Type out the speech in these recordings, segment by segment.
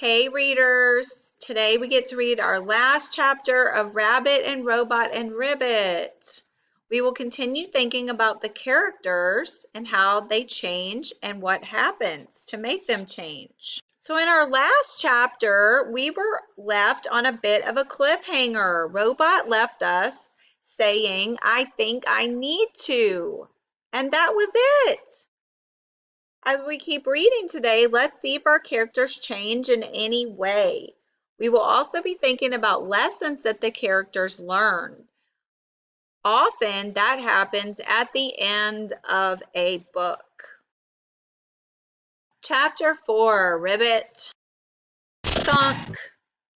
Hey readers, today we get to read our last chapter of Rabbit and Robot and Ribbit. We will continue thinking about the characters and how they change and what happens to make them change. So in our last chapter, we were left on a bit of a cliffhanger. Robot left us saying, "I think I need to." And that was it. As we keep reading today, let's see if our characters change in any way. We will also be thinking about lessons that the characters learn. Often that happens at the end of a book. Chapter 4, Ribbit. Thunk.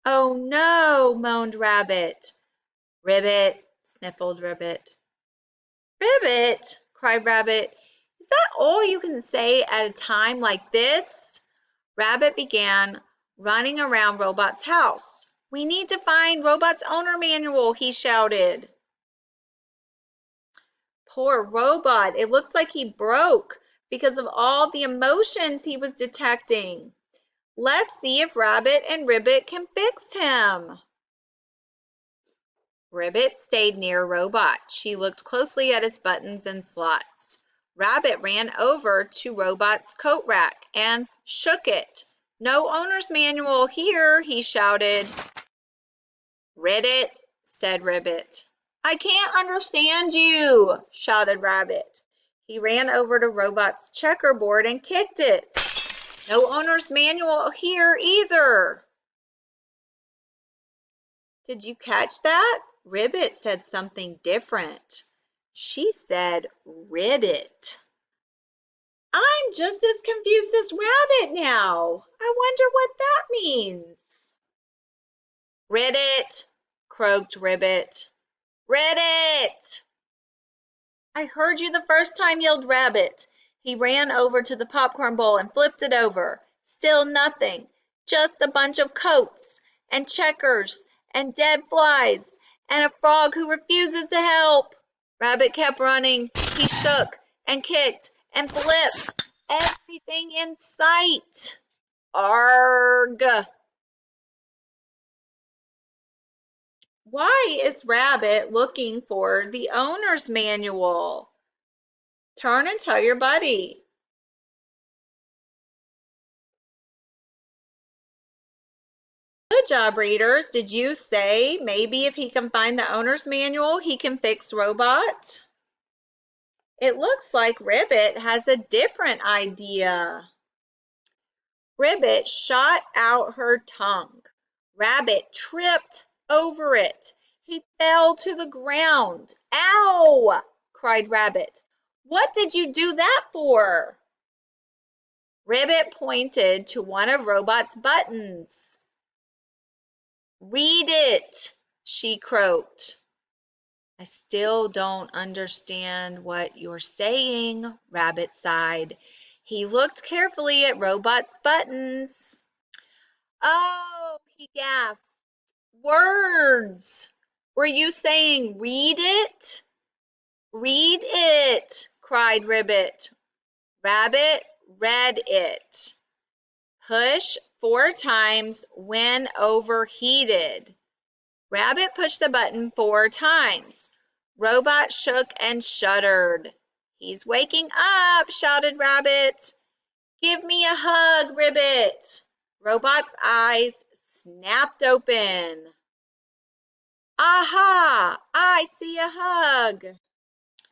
"Oh no," moaned Rabbit. "Ribbit," sniffled Ribbit. "Ribbit," cried Rabbit. "Is that all you can say at a time like this?" Rabbit began running around Robot's house. "We need to find Robot's owner manual," he shouted. Poor Robot, it looks like he broke because of all the emotions he was detecting. Let's see if Rabbit and Ribbit can fix him. Ribbit stayed near Robot. She looked closely at his buttons and slots. Rabbit ran over to Robot's coat rack and shook it. "No owner's manual here," he shouted. "Read it," said Ribbit. "I can't understand you," shouted Rabbit. He ran over to Robot's checkerboard and kicked it. "No owner's manual here either." Did you catch that? Ribbit said something different. She said, "Read it." I'm just as confused as Rabbit now. I wonder what that means. "Read it," croaked Ribbit. "Read it." "I heard you the first time," yelled Rabbit. He ran over to the popcorn bowl and flipped it over. Still nothing. Just a bunch of coats and checkers and dead flies and a frog who refuses to help. Rabbit kept running. He shook and kicked and flipped everything in sight. Arg! Why is Rabbit looking for the owner's manual? Turn and tell your buddy. Good job, readers. Did you say maybe if he can find the owner's manual, he can fix Robot? It looks like Ribbit has a different idea. Ribbit shot out her tongue. Rabbit tripped over it. He fell to the ground. "Ow!" cried Rabbit. "What did you do that for?" Ribbit pointed to one of Robot's buttons. "Read it," she croaked. "I still don't understand what you're saying," Rabbit sighed. He looked carefully at Robot's buttons. "Oh," he gasped. "Words! Were you saying read it?" "Read it," cried Ribbit. Rabbit read it. "Push 4 times when overheated." Rabbit pushed the button 4 times. Robot shook and shuddered. "He's waking up," shouted Rabbit. "Give me a hug, Ribbit." Robot's eyes snapped open. "Aha! I see a hug."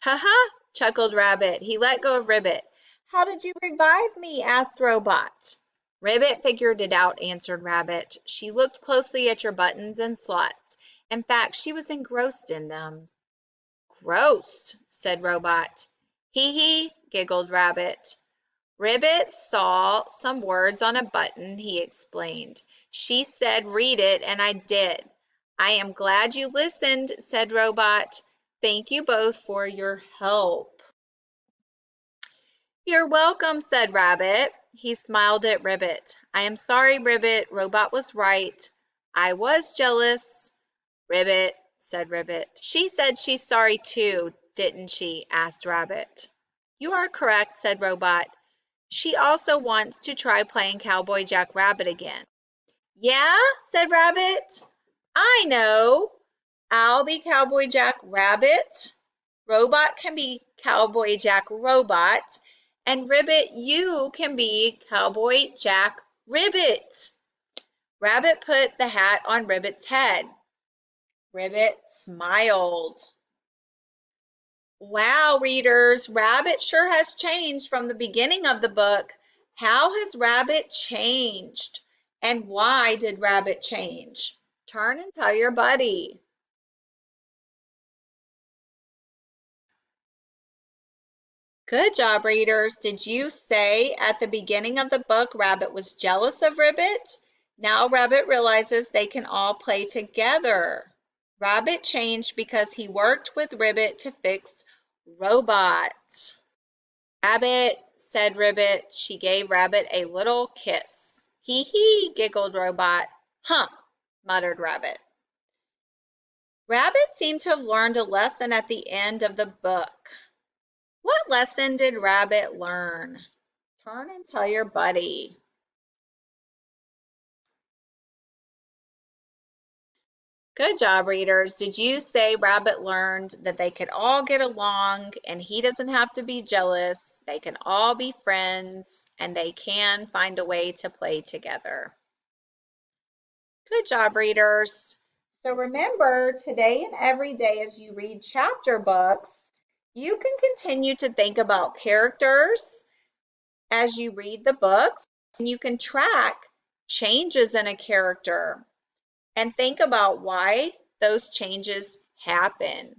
"Ha-ha," chuckled Rabbit. He let go of Ribbit. "How did you revive me?" asked Robot. "Ribbit figured it out," answered Rabbit. "She looked closely at your buttons and slots. In fact, she was engrossed in them." "Gross," said Robot. "Hee hee," giggled Rabbit. "Ribbit saw some words on a button," he explained. "She said read it, and I did." "I am glad you listened," said Robot. "Thank you both for your help." "You're welcome," said Rabbit. He smiled at Ribbit. "I am sorry, Ribbit. Robot was right. I was jealous." "Ribbit," said Ribbit. "She said she's sorry too, didn't she?" asked Rabbit. "You are correct," said Robot. "She also wants to try playing Cowboy Jack Rabbit again." Yeah, said Rabbit. I know. I'll be Cowboy Jack Rabbit. Robot can be Cowboy Jack Robot. And Ribbit, you can be Cowboy Jack Ribbit. Rabbit put the hat on Ribbit's head. Ribbit smiled. Wow, readers, Rabbit sure has changed from the beginning of the book. How has Rabbit changed? And why did Rabbit change? Turn and tell your buddy. Good job, readers. Did you say at the beginning of the book Rabbit was jealous of Ribbit? Now Rabbit realizes they can all play together. Rabbit changed because he worked with Ribbit to fix robots. Rabbit, said Ribbit. She gave Rabbit a little kiss. Hee hee, giggled Robot. Huh, muttered Rabbit. Rabbit seemed to have learned a lesson at the end of the book. What lesson did Rabbit learn? Turn and tell your buddy. Good job, readers. Did you say Rabbit learned that they could all get along and he doesn't have to be jealous? They can all be friends and they can find a way to play together. Good job, readers. So remember, today and every day as you read chapter books, you can continue to think about characters as you read the books, and you can track changes in a character and think about why those changes happen.